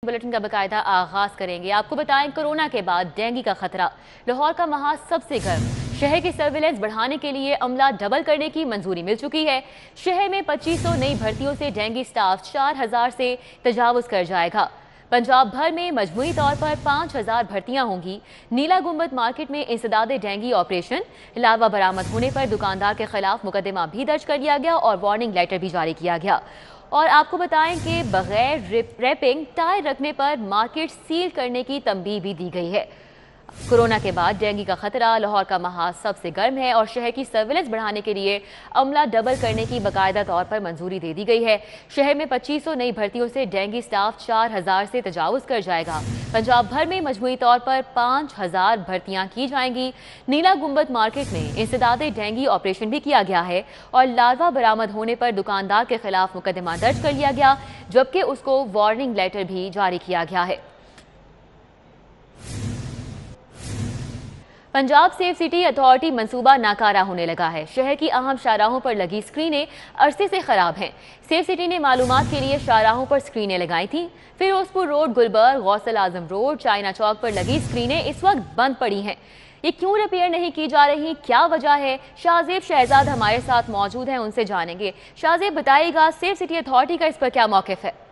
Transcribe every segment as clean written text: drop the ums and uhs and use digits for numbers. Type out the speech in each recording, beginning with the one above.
Bulletin का बाकायदा आगाज करेंगे। आपको बताएं, कोरोना के बाद डेंगू का खतरा। लाहौर का महाज सबसे गर्म। शहर की सर्विलेंस बढ़ाने के लिए अमला डबल करने की मंजूरी मिल चुकी है। शहर में 2500 नई भर्तियों से डेंगू स्टाफ 4000 से तजावुज कर जाएगा। पंजाब भर में मजमूई तौर पर 5000 भर्तियां होंगी। नीला गुंबद मार्केट में इंसदादे डेंगू ऑपरेशन। लार्वा बरामद होने पर दुकानदार के खिलाफ मुकदमा भी दर्ज कर लिया गया और वार्निंग लेटर भी जारी किया गया। और आपको बताएं कि बगैर रैपिंग टायर रखने पर मार्केट सील करने की तंबीह भी दी गई है। कोरोना के बाद डेंगू का खतरा। लाहौर का महाज सबसे गर्म है और शहर की सर्विलेंस बढ़ाने के लिए अमला डबल करने की बाकायदा तौर पर मंजूरी दे दी गई है। शहर में 2500 नई भर्तियों से डेंगू स्टाफ 4000 से तजावुज कर जाएगा। पंजाब भर में मजमूई तौर पर 5000 भर्तियां की जाएंगी। नीला गुंबद मार्केट में इंसदादे डेंगू ऑपरेशन भी किया गया है और लार्वा बरामद होने पर दुकानदार के खिलाफ मुकदमा दर्ज कर लिया गया, जबकि उसको वार्निंग लेटर भी जारी किया गया है। पंजाब सेफ सिटी अथॉरिटी मंसूबा नाकारा होने लगा है। शहर की अहम शाहराहों पर लगी स्क्रीनें अरसे से खराब हैं। सेफ सिटी ने मालूमात के लिए शाहराहों पर स्क्रीनें लगाई थीं। फिरोजपुर रोड, गुलबर्ग, गौसल आजम रोड, चाइना चौक पर लगी स्क्रीनें इस वक्त बंद पड़ी हैं। ये क्यों रिपेयर नहीं की जा रही, क्या वजह है? शाहजेब शहजाद हमारे साथ मौजूद हैं, उनसे जानेंगे। शाहजेब, बताइएगा, सेफ सिटी अथॉरिटी का इस पर क्या मौक़िफ़ है?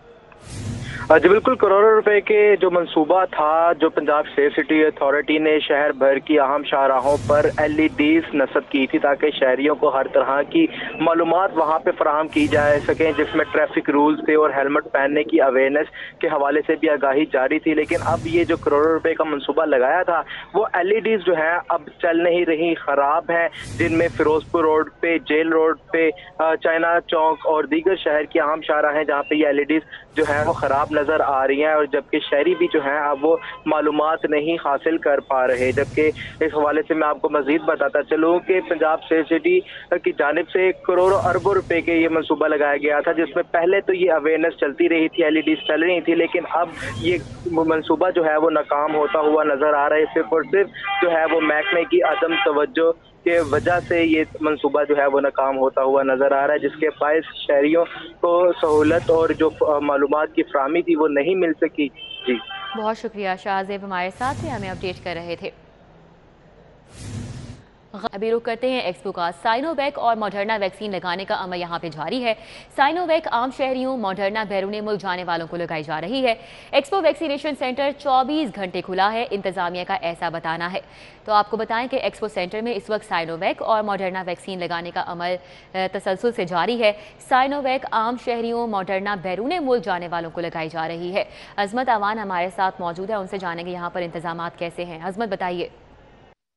जी बिल्कुल, करोड़ों रुपए के जो मंसूबा था, जो पंजाब सेफ सिटी अथॉरिटी ने शहर भर की अहम शाहराहों पर LEDs नस्ब की थी ताकि शहरियों को हर तरह की मालूमात वहां पे फराहम की जा सकें, जिसमें ट्रैफिक रूल्स थे और हेलमेट पहनने की अवेयरनेस के हवाले से भी आगाही जारी थी। लेकिन अब ये जो करोड़ों रुपए का मंसूबा लगाया था वो LEDs जो है अब चल नहीं रही, खराब है, जिनमें फिरोजपुर रोड पे, जेल रोड पे, चाइना चौक और दीगर शहर की अहम शाहराह हैं जहाँ पे ये LEDs जो है वो खराब नजर आ रही हैं, और जबकि शहरी भी जो है अब वो मालूमात नहीं हासिल कर पा रहे। जबकि इस हवाले से मैं आपको मजीद बताता चलूँ कि पंजाब सेफ सिटी की जानिब से करोड़ों अरबों रुपए के ये मंसूबा लगाया गया था, जिसमें पहले तो ये अवेयरनेस चलती रही थी, LEDs चल रही थी, लेकिन अब ये मंसूबा जो है वो नाकाम होता हुआ नजर आ रहा है। सिर्फ और सिर्फ जो है वो महकमे की अदम तवज्जो के वजह से ये मंसूबा जो है वो नाकाम होता हुआ नजर आ रहा है, जिसके बायस शहरियों को सहूलत और जो मालूमात की फराहमी थी वो नहीं मिल सकी। जी बहुत शुक्रिया शाहजेब, हमारे साथ थे, हमें अपडेट कर रहे थे। अभी रुक करते हैं एक्सपो का। साइनोवैक और मॉडर्ना वैक्सीन लगाने का अमल यहाँ पे जारी है। साइनोवैक आम शहरियों, मॉडर्ना बैरून मुल्क जाने वालों को लगाई जा रही है। एक्सपो वैक्सीनेशन सेंटर 24 घंटे खुला है, इंतजामिया का ऐसा बताना है। तो आपको बताएं कि एक्सपो सेंटर में इस वक्त साइनोवैक और मॉडर्ना वैक्सीन लगाने का अमल तसलसल से जारी है। साइनोवैक आम शहरियों, मॉडर्ना बैरून मुल्क जाने वालों को लगाई जा रही है। अजमत अवान हमारे साथ मौजूद है, उनसे जानेंगे यहाँ पर इंतजाम कैसे हैं। अजमत, बताइए।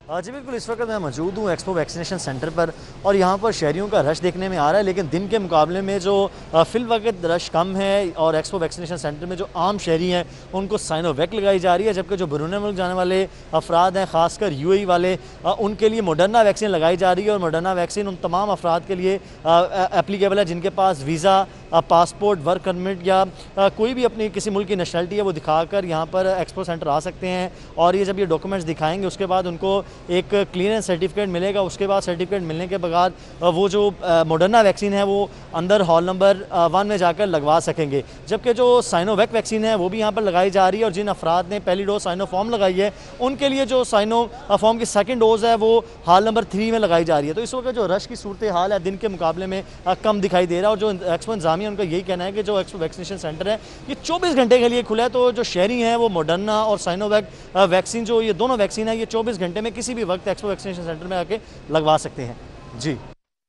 जी बिल्कुल, इस वक्त मैं मौजूद हूँ एक्सपो वैक्सीनेशन सेंटर पर और यहाँ पर शहरियों का रश देखने में आ रहा है, लेकिन दिन के मुकाबले में जो फिल वक्त रश कम है और एक्सपो वैक्सीनेशन सेंटर में जो आम शहरी हैं उनको साइनोवैक लगाई जा रही है, जबकि जो बैरून मुल्क जाने वाले अफराद हैं, ख़ासकर UAE वाले, उनके लिए मॉडर्ना वैक्सीन लगाई जा रही है। और मॉडर्ना वैक्सीन उन तमाम अफराद के लिए एप्लीकेबल है जिनके पास वीज़ा, पासपोर्ट, वर्क परमिट या कोई भी अपनी किसी मुल्क की नेशनलिटी है वो दिखाकर यहाँ पर एक्सपो सेंटर आ सकते हैं। और ये जब ये डॉक्यूमेंट्स दिखाएंगे उसके बाद उनको एक क्लीयरेंस सर्टिफिकेट मिलेगा। उसके बाद सर्टिफिकेट मिलने के बाद वो जो मॉडर्ना वैक्सीन है वो अंदर हॉल नंबर 1 में जाकर लगवा सकेंगे, जबकि जो साइनोवैक वैक्सीन है वो भी यहाँ पर लगाई जा रही है। और जिन अफराद ने पहली डोज साइनोफॉर्म लगाई है उनके लिए जो साइनोफॉर्म की सेकंड डोज है वो हॉल नंबर 3 में लगाई जा रही है। तो इस वक्त जो रश की सूरत हाल है दिन के मुकाबले में कम दिखाई दे रहा है। और जो एक्सपो इंतजामिया उनका यही कहना है कि जो एक्सपो वैक्सीनेशन सेंटर है ये 24 घंटे के लिए खुला है। तो जो शहरी हैं वो मॉडर्ना और साइनोवैक वैक्सीन, जो ये दोनों वैक्सीन है, ये 24 घंटे में किसी भी वक्त एक्सपो वैक्सीनेशन सेंटर में आके लगवा सकते हैं। जी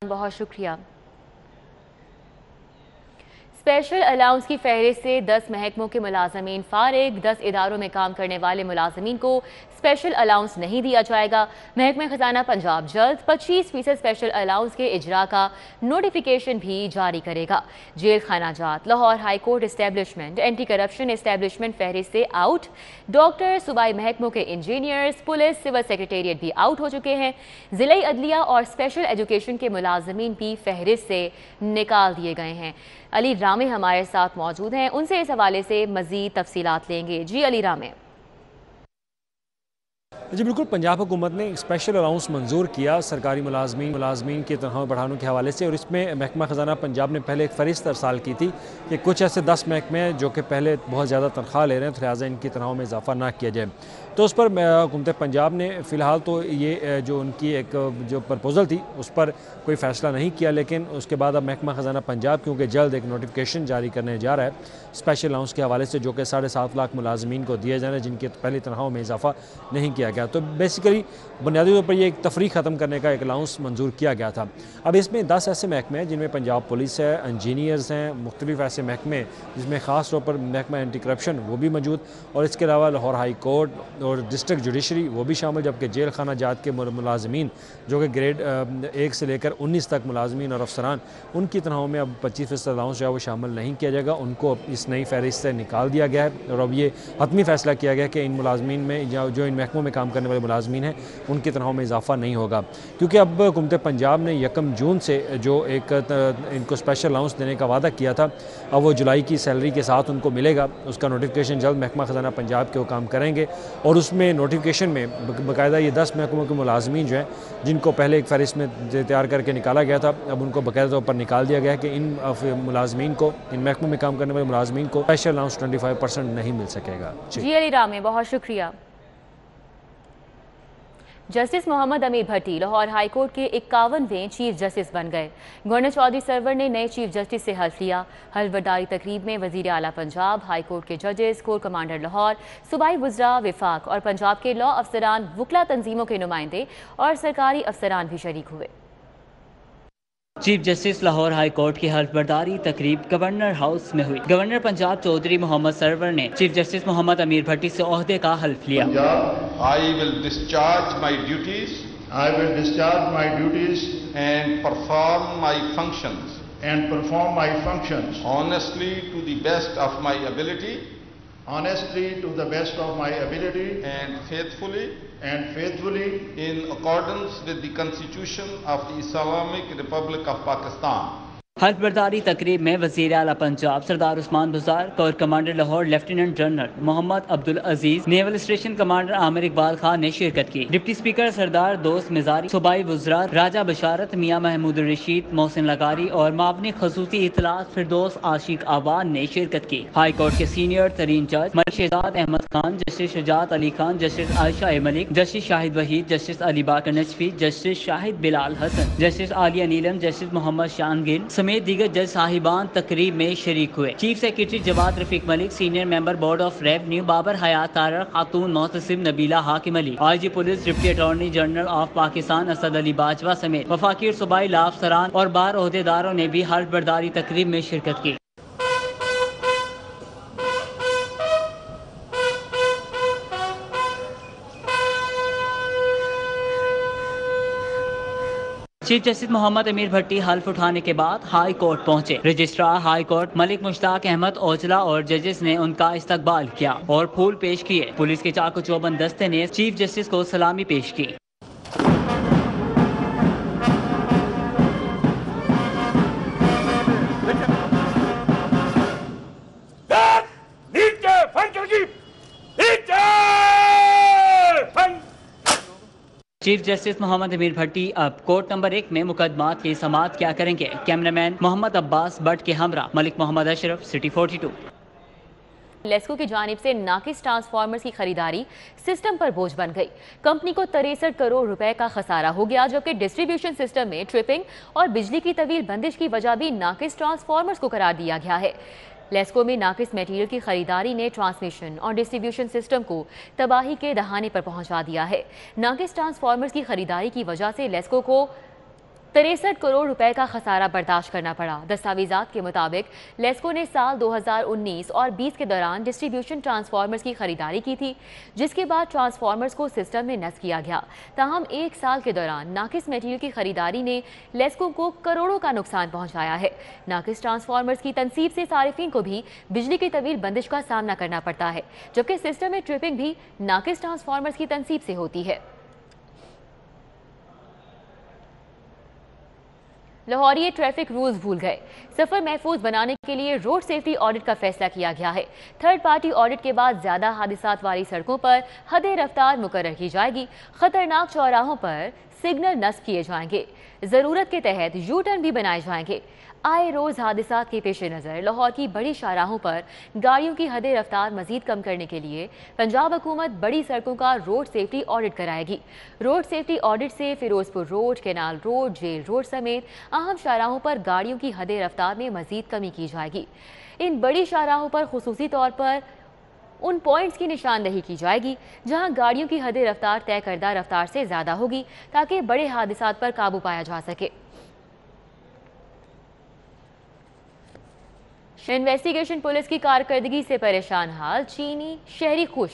बहुत शुक्रिया। स्पेशल अलाउंस की फहरिस्त से 10 महकमों के मुलाजमीन फारिग। 10 इदारों में काम करने वाले मुलाजमीन को स्पेशल अलाउंस नहीं दिया जाएगा। महकमा खजाना पंजाब जल्द 25% स्पेशल अलाउंस के इजरा का नोटिफिकेशन भी जारी करेगा। जेल खानाजात, Lahore high court establishment, anti corruption establishment फहरिस्त से आउट। डॉक्टर, सूबाई महकमों के इंजीनियर्स, पुलिस, सिविल सेक्रेटेरिएट भी आउट हो चुके हैं। जिला अदलिया और स्पेशल एजुकेशन के मुलाजमीन भी फहरिस्त से निकाल दिए गए हैं। अली रामे हमारे साथ मौजूद हैं, उनसे इस हवाले से मजीद तफसीलात लेंगे। जी अली रामे। جی بالکل، پنجاب حکومت نے ایک اسپیشل الاؤنس منظور کیا سرکاری ملازمین کی تنخواہ بڑھانے کے حوالے سے، اور اس میں محکمہ خزانہ پنجاب نے پہلے ایک فہرست ارسال کی تھی کہ کچھ ایسے 10 محکمے ہیں جو کہ پہلے بہت زیادہ تنخواہ لے رہے ہیں، تو لہٰذا ان کی تنخواہوں میں اضافہ نہ کیا جائے۔ تو اس پر حکومت پنجاب نے فی الحال تو یہ جو ان کی ایک جو پرپوزل تھی اس پر کوئی فیصلہ نہیں کیا، لیکن اس کے بعد اب محکمہ خزانہ پنجاب کیونکہ جلد ایک نوٹیفیکیشن جاری کرنے جا رہا ہے اسپیشل الاؤنس کے حوالے سے، جو کہ 7.5 لاکھ ملازمین کو دیے جانا ہے جن کی پہلی تنخواہوں میں اضافہ نہیں کیا گیا۔ تو بیسیکلی بنیادی طور پر یہ ایک تفریق ختم کرنے کا ایک الاؤنس منظور کیا گیا تھا۔ اب اس میں 10 ایسے محکمے ہیں جن میں پنجاب پولیس ہے، انجینئرز ہیں، مختلف ایسے محکمے جس میں خاص طور پر محکمہ اینٹی کرپشن وہ بھی موجود، اور اس کے علاوہ لاہور ہائی کورٹ اور ڈسٹرکٹ جوڈیشری وہ بھی شامل، جبکہ جیل خانہ جات کے ملازمین جو کہ گریڈ 1 سے لے کر 19 تک ملازمین اور افسران، ان کی تنخواہوں میں اب 25% الاؤنس جو ہے وہ شامل نہیں کیا جائے گا، ان کو اس نئی فہرست سے نکال دیا گیا ہے، اور اب یہ حتمی فیصلہ کیا گیا کہ ان ملازمین میں جو ان محکموں میں کام کرنے والے ملازمین ہیں ان کی تنخواہوں میں اضافہ نہیں ہوگا، کیونکہ اب حکومت پنجاب نے 1 جون سے جو ایک ان کو اسپیشل الاؤنس دینے کا وعدہ کیا تھا، اب وہ جولائی کی سیلری کے ساتھ ان کو ملے گا۔ اس کا نوٹیفیکیشن جلد محکمہ خزانہ پنجاب کے وہ کام کریں گے، اور اس میں نوٹیفیکیشن میں باقاعدہ یہ 10 محکموں کے ملازمین جو ہیں جن کو پہلے ایک فہرست میں تیار کر کے نکالا گیا تھا، اب ان کو باقاعدہ طور پر نکال دیا گیا ہے کہ ان ملازمین کو، ان محکموں میں کام کرنے والے ملازمین کو اسپیشل الاؤنس 25% نہیں مل سکے گا۔ جی علی رامے، بہت شکریہ۔ جسٹس محمد امیر بھٹی لاہور ہائی کورٹ کے 51ویں چیف جسٹس بن گئے۔ گورنر چودھری سرور نے نئے چیف جسٹس سے حلف لیا۔ حلف برداری تقریب میں وزیر اعلیٰ پنجاب، ہائی کورٹ کے ججز، کور کمانڈر لاہور، صوبائی وزراء وفاق اور پنجاب کے لاء افسران، وکلا تنظیموں کے نمائندے اور سرکاری افسران بھی شریک ہوئے۔ Chief justice Lahore high court کی حلف برداری تقریب گورنر ہاؤس میں ہوئی۔ گورنر پنجاب چودھری محمد سرور نے چیف جسٹس محمد امیر بھٹی سے عہدے کا حلف لیا۔ I will discharge my duties and perform my functions honestly to the best of my ability and faithfully in accordance with the Constitution of the Islamic Republic of Pakistan. حلف برداری تقریب میں وزیر اعلیٰ Punjab Sardar Usman Buzdar, corps commander Lahore lieutenant general Muhammad Abdul Aziz, naval station commander Amir Iqbal Khan نے شرکت کی۔ Deputy speaker سردار دوست مزاری، صوبائی وزراء راجہ بشارت، میاں محمود الرشید، محسن لغاری اور معاون خصوصی اطلاعات فردوس عاشق آوان نے شرکت کی۔ ہائی کورٹ کے سینئر ترین جج ملک شہزاد احمد خان، جسٹس شجاعت علی خان، جسٹس عائشہ ملک، جسٹس شاہد وحید، جسٹس علی باقر نجفی، جسٹس شاہد بلال حسن، جسٹس عالیہ نیلم، جسٹس محمد شان گل سمیت دیگر جج صاحبان تقریب میں شریک ہوئے۔ Chief secretary Jawad Rafique Malik, senior member board of revenue Babar Hayat Tarar, خاتون محتسب Nabeela Hakim Ali, I G police deputy attorney general of Pakistan Asad Ali Bajwa سمیت وفاقی اور صوبائی لاء افسران اور بار عہدیداروں نے بھی حلف برداری تقریب میں شرکت کی۔ چیف جسٹس محمد امیر بھٹی حلف اٹھانے کے بعد ہائی کورٹ پہنچے۔ رجسٹرار ہائی کورٹ ملک مشتاق احمد اوجلا اور ججز نے ان کا استقبال کیا اور پھول پیش کیے۔ پولیس کے چاق و چوبند دستے نے چیف جسٹس کو سلامی پیش کی۔ چیف جسٹس محمد امیر بھٹی اب کورٹ نمبر 1 میں مقدمات کی سماعت کیا کریں گے۔ کیمرامین محمد عباس بٹ کے ہمراہ ملک محمد اشرف، سٹی 42۔ لیسکو کی جانب سے ناقص ٹرانسفارمرز کی خریداری سسٹم پر بوجھ بن گئی۔ کمپنی کو 63 کروڑ روپے کا خسارہ ہو گیا، جبکہ ڈسٹریبیوشن سسٹم میں ٹرپنگ اور بجلی کی طویل بندش کی وجہ بھی ناقص ٹرانسفارمرز کو قرار دیا گیا ہے۔ لیسکو میں ناقص میٹیریل کی خریداری نے ٹرانسمیشن اور ڈسٹریبیوشن سسٹم کو تباہی کے دہانے پر پہنچا دیا ہے۔ ناقص ٹرانسفارمرز کی خریداری کی وجہ سے لیسکو کو 63 کروڑ روپے کا خسارہ برداشت کرنا پڑا۔ دستاویزات کے مطابق لیسکو نے سال 2019 اور 20 کے دوران ڈسٹریبیوشن ٹرانسفارمرز کی خریداری کی تھی، جس کے بعد ٹرانسفارمرز کو سسٹم میں نصب کیا گیا۔ تاہم ایک سال کے دوران ناقص میٹیریل کی خریداری نے لیسکو کو کروڑوں کا نقصان پہنچایا ہے۔ ناقص ٹرانسفارمرز کی تنصیب سے صارفین کو بھی بجلی کی طویل بندش کا سامنا کرنا پڑتا ہے، جبکہ سسٹم میں ٹرپنگ بھی ناقص ٹرانسفارمرز کی تنصیب سے ہوتی ہے۔ लाहौरी ट्रैफिक रूल्स भूल गए। सफर महफूज बनाने के लिए रोड सेफ्टी ऑडिट का फैसला किया गया है। थर्ड पार्टी ऑडिट के बाद ज्यादा हादसात वाली सड़कों पर हद रफ्तार मुकर्रर की जाएगी। खतरनाक चौराहों पर सिग्नल नस्ब किए जाएंगे। जरूरत के तहत यू टर्न भी बनाए जाएंगे। आए रोज हादसात के पेश नज़र लाहौर की बड़ी शाहराहों पर गाड़ियों की हद रफ्तार मजीद कम करने के लिए पंजाब हुकूमत बड़ी सड़कों का रोड सेफ्टी ऑडिट कराएगी। रोड सेफ्टी ऑडिट से Ferozepur road, canal road, jail road समेत अहम शाहराहों पर गाड़ियों की हद रफ्तार में मजीद कमी की जाएगी। इन बड़ी शाहराहों पर खुसूसी तौर पर उन पॉइंट्स की निशानदही की जाएगी जहां गाड़ियों की हद रफ्तार तय करदा रफ्तार से ज़्यादा होगी, ताकि बड़े हादसात पर काबू पाया जा सके। इन्वेस्टिगेशन पुलिस की कारकर्दगी से परेशान हाल चीनी शहरी खुश।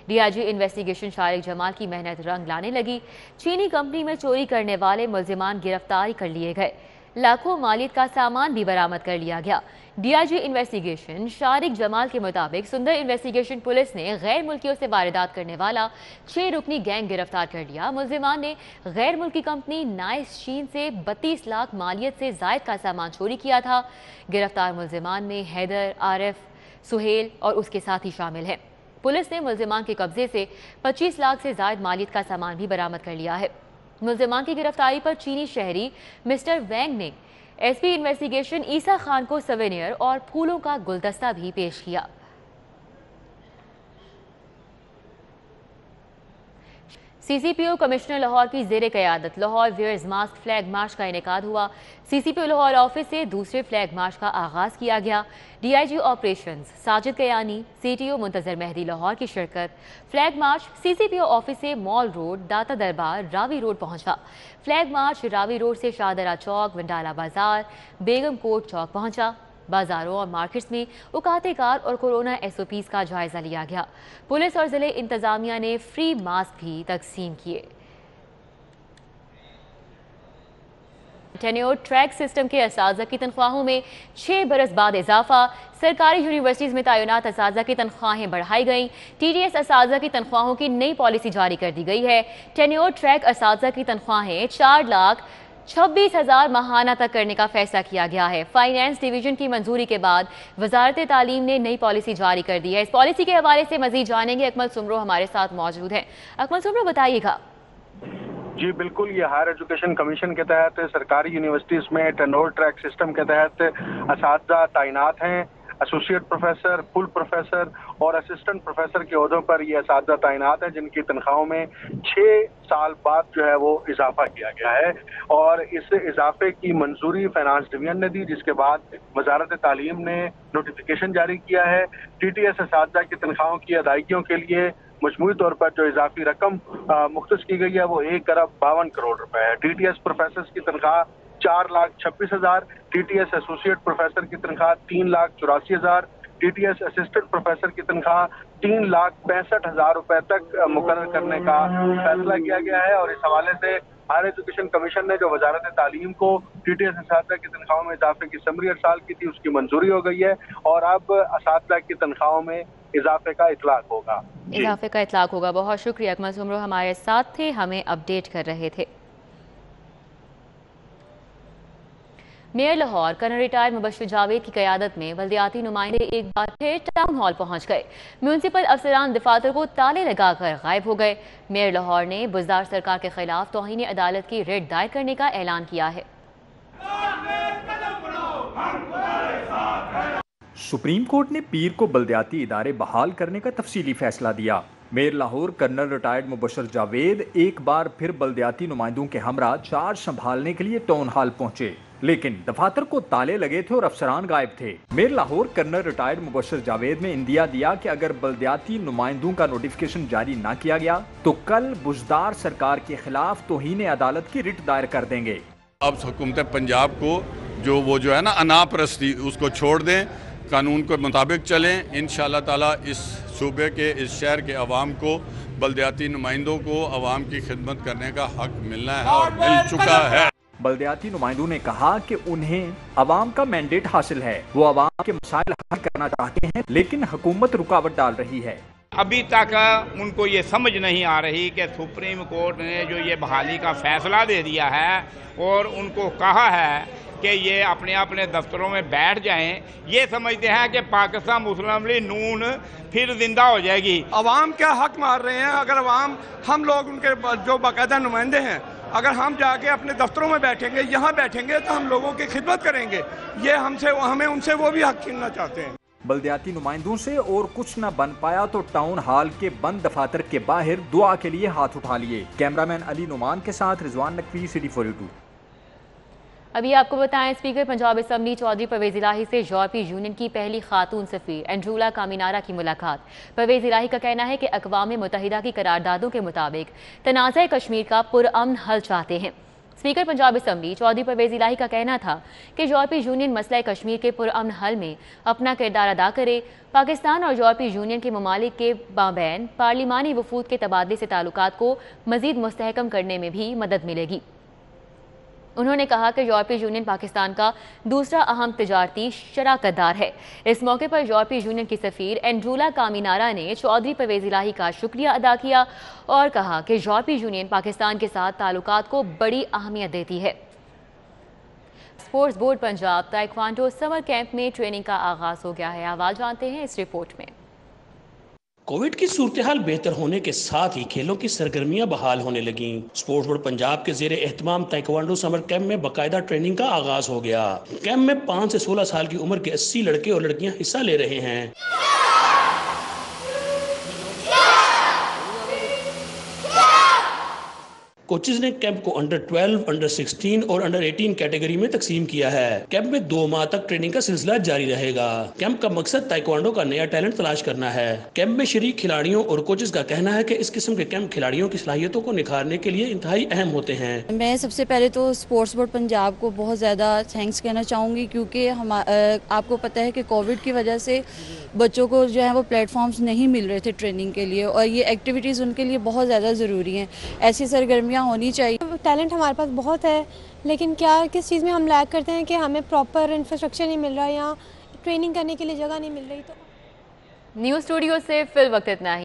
डीआईजी इन्वेस्टिगेशन शारिक जमाल की मेहनत रंग लाने लगी। चीनी कंपनी में चोरी करने वाले मुल्जिमान गिरफ्तार कर लिए गए। लाखों मालियत का सामान भी बरामद कर लिया गया। डीआईजी इन्वेस्टिगेशन शारिक जमाल के मुताबिक सुंदर इन्वेस्टिगेशन पुलिस ने गैर मुल्कियों से वारदात करने वाला 6 रुकनी गैंग गिरफ्तार कर लिया। मुल्जिमान ने गैर मुल्की कंपनी नाइस चीन से 32 लाख मालियत से जायद का सामान चोरी किया था। गिरफ्तार मुल्जिमान में हैदर, आरिफ, सुहेल और उसके साथी शामिल हैं। पुलिस ने मुल्जिमान के कब्जे से 25 लाख से जायद मालियत का सामान भी बरामद कर लिया है। मुल्जिमान की गिरफ्तारी पर चीनी शहरी मिस्टर वैंग ने एसपी इन्वेस्टिगेशन ईसा खान को सवेनियर और फूलों का गुलदस्ता भी पेश किया। सीसीपीओ कमिश्नर लाहौर की जेर क़यादत Lahore wears mask flag march का इनेकाद हुआ। सीसीपीओ लाहौर ऑफिस से दूसरे फ्लैग मार्च का आगाज किया गया। DIG operations Sajid Kayani, CTO Muntazir Mehdi Lahore की शिरकत। फ्लैग मार्च सीसीपीओ ऑफिस से mall road, Data Darbar, Ravi road पहुंचा। फ्लैग मार्च रावी रोड से शाहदरा चौक, वंडाला बाजार, बेगम कोट चौक पहुंचा। बाजारों और मार्केट्स में औकात कार और कोरोना एसओपीज का जायजा लिया गया। पुलिस और जिले इंतजामिया ने फ्री मास्क भी तकसीम किए। टेन्योर ट्रैक सिस्टम के असातिज़ा की तनख्वाहों में 6 बरस बाद इजाफा। सरकारी यूनिवर्सिटीज़ में तैनात असातिज़ा की तनख्वाहें बढ़ाई गईं। टीडीएस असातिज़ा की तनख्वाहों की नई पॉलिसी जारी कर दी गई है। टेन्योर ट्रैक असातिज़ा की तनख्वाहें 4,26,000 माहाना तक करने का फैसला किया गया है। फाइनेंस डिवीजन की मंजूरी के बाद वजारत तालीम ने नई पॉलिसी जारी कर दी है। इस पॉलिसी के हवाले से मजीद जानेंगे। अकमल सुमरो हमारे साथ मौजूद हैं। अकमल सुमरो, बताइएगा। जी बिल्कुल, ये हायर एजुकेशन कमीशन के तहत सरकारी यूनिवर्सिटीज़ में टेन्योर ट्रैक सिस्टम के तहत असातिज़ा तैनात हैं। एसोसिएट प्रोफेसर, फुल प्रोफेसर और असिस्टेंट प्रोफेसर के ओहदों पर ये असातिज़ा तैनात हैं, जिनकी तनख्वाहों में 6 साल बाद जो है वो इजाफा किया गया है। और इस इजाफे की मंजूरी फाइनेंस डिवीजन ने दी, जिसके बाद वजारत तालीम ने नोटिफिकेशन जारी किया है। टीटीएस असातिज़ा की तनख्वाहों की अदायगियों के लिए मजमूई तौर पर जो इजाफी रकम मुख्तस की गई है वो 1,52 करोड़ रुपए है। टीटीएस प्रोफेसर की तनख्वाह 4,26,000, टीटीएस एसोसिएट प्रोफेसर की तनख्वाह 3,84,000, टीटीएस असिस्टेंट प्रोफेसर की तनख्वाह 3,65,000 रुपए तक मुकर्रर करने का फैसला किया गया है। और इस हवाले से हायर एजुकेशन कमीशन ने जो वजारत तालीम को टीटीएस असातिज़ा की तनख्वाहों में इजाफे की समरी अरसाल की थी, उसकी मंजूरी हो गई है और अब असातिज़ा की तनख्वाहों में इजाफे का इतलाक होगा। इजाफे का इतलाक होगा। बहुत शुक्रिया अकमल सुमरो, हमारे साथ थे, हमें अपडेट कर रहे थे। Mayor Lahore colonel retired Mubashir Javed की क़यादत में बल्दियाती नुमाइंदे एक बार फिर टाउन हॉल पहुंच गए। म्यूनसिपल अफसरान दफातर को ताले लगाकर गायब हो गए। मेयर लाहौर ने बुज़दार सरकार के खिलाफ तौहीन अदालत की रिट दायर करने का ऐलान किया है। सुप्रीम कोर्ट ने पीर को बल्दियाती इदारे बहाल करने का तफसीली फैसला दिया। Mayor Lahore colonel retired Mubashir Javed एक बार फिर बल्दियाती नुमाइंदों के हमरा चार्ज संभालने के लिए टाउन हॉल पहुंचे, लेकिन दफातर को ताले लगे थे और अफसरान गायब थे। Mayor Lahore colonel retired Mubashir Javed ने इंदिया दिया कि अगर बल्दियाती नुमाइंदों का नोटिफिकेशन जारी ना किया गया तो कल बुज़दार सरकार के खिलाफ तौहीन अदालत की रिट दायर कर देंगे। अब हुकूमत पंजाब को जो है ना अनापरस्ती, उसको छोड़ दें, कानून के मुताबिक चलें। इंशाअल्लाह ताला इस सूबे के, इस शहर के अवाम को, बल्दियाती नुमाइंदों को अवाम की खिदमत करने का हक मिलना है और मिल चुका है। बल्दियाती नुमाइंदों ने कहा कि उन्हें अवाम का मैंडेट हासिल है, वो अवाम के मसाइल हल करना चाहते हैं, लेकिन हुकूमत रुकावट डाल रही है। अभी तक उनको ये समझ नहीं आ रही कि सुप्रीम कोर्ट ने जो ये बहाली का फैसला दे दिया है और उनको कहा है کہ یہ اپنے اپنے دفتروں میں بیٹھ جائیں، یہ سمجھتے ہیں کہ پاکستان مسلم لیگ نون پھر زندہ ہو جائے گی۔ عوام کیا حق مار رہے ہیں؟ اگر عوام، ہم لوگ ان کے جو باقاعدہ نمائندے ہیں، اگر ہم جا کے اپنے دفتروں میں بیٹھیں گے، یہاں بیٹھیں گے تو ہم لوگوں کی خدمت کریں گے، یہ ہمیں ان سے وہ بھی حق چھیننا چاہتے ہیں۔ بلدیاتی نمائندوں سے اور کچھ نہ بن پایا تو ٹاؤن ہال کے بند دفاتر کے باہر دعا کے لیے ہاتھ اٹھا لیے۔ کیمرامین علی نعمان کے ساتھ رضوان نقوی، سٹی 42۔ ابھی آپ کو بتائیں، اسپیکر پنجاب اسمبلی چودھری پرویز الہی سے یورپی یونین کی پہلی خاتون سفیر اینڈرولا کامینارا کی ملاقات۔ پرویز الہی کا کہنا ہے کہ اقوام متحدہ کی قراردادوں کے مطابق تنازع کشمیر کا پرامن حل چاہتے ہیں۔ اسپیکر پنجاب اسمبلی چودھری پرویز الہی کا کہنا تھا کہ یورپی یونین مسئلہ کشمیر کے پرامن حل میں اپنا کردار ادا کرے۔ پاکستان اور یورپی یونین کے ممالک کے مابین پارلیمانی وفود کے تبادلے سے تعلقات کو مزید مستحکم کرنے میں بھی مدد ملے گی۔ انہوں نے کہا کہ یورپی یونین پاکستان کا دوسرا اہم تجارتی شراکت دار ہے۔ اس موقع پر یورپی یونین کی سفیر اینڈرولا کامینارا نے چودھری پرویز الہی کا شکریہ ادا کیا اور کہا کہ یورپی یونین پاکستان کے ساتھ تعلقات کو بڑی اہمیت دیتی ہے۔ Sports board Punjab taekwondo summer camp میں ٹریننگ کا آغاز ہو گیا ہے۔ احوال جانتے ہیں اس رپورٹ میں۔ کووڈ کی صورتحال بہتر ہونے کے ساتھ ہی کھیلوں کی سرگرمیاں بحال ہونے لگیں۔ اسپورٹس بورڈ پنجاب کے زیر اہتمام تائیکوانڈو سمر کیمپ میں باقاعدہ ٹریننگ کا آغاز ہو گیا۔ کیمپ میں 5 سے 16 سال کی عمر کے 80 لڑکے اور لڑکیاں حصہ لے رہے ہیں۔ کوچز نے کیمپ کو انڈر 12, انڈر 16 اور انڈر 18 کیٹیگری میں تقسیم کیا ہے۔ کیمپ میں 2 ماہ تک ٹریننگ کا سلسلہ جاری رہے گا۔ کیمپ کا مقصد تائیکوانڈو کا نیا ٹیلنٹ تلاش کرنا ہے۔ کیمپ میں شریک کھلاڑیوں اور کوچز کا کہنا ہے کہ اس قسم کے کیمپ کھلاڑیوں کی صلاحیتوں کو نکھارنے کے لیے انتہائی اہم ہوتے ہیں۔ میں سب سے پہلے تو اسپورٹس بورڈ پنجاب کو بہت زیادہ تھینکس کہنا چاہوں گی، کیونکہ آپ کو پتہ ہے کہ کووڈ کی وجہ سے بچوں کو جو ہے وہ پلیٹ فارمز نہیں مل رہے تھے ٹریننگ کے لیے، اور یہ ایکٹیویٹیز ان کے لیے بہت زیادہ ضروری ہیں۔ ایسی سرگرمیاں ہونی چاہیے۔ ٹیلنٹ ہمارے پاس بہت ہے، لیکن کس چیز میں ہم لیک کرتے ہیں کہ ہمیں پراپر انفراسٹرکچر نہیں مل رہا یا ٹریننگ کرنے کے لیے جگہ نہیں مل رہی۔ تو نیوز اسٹوڈیو سے فی الوقت اتنا ہی۔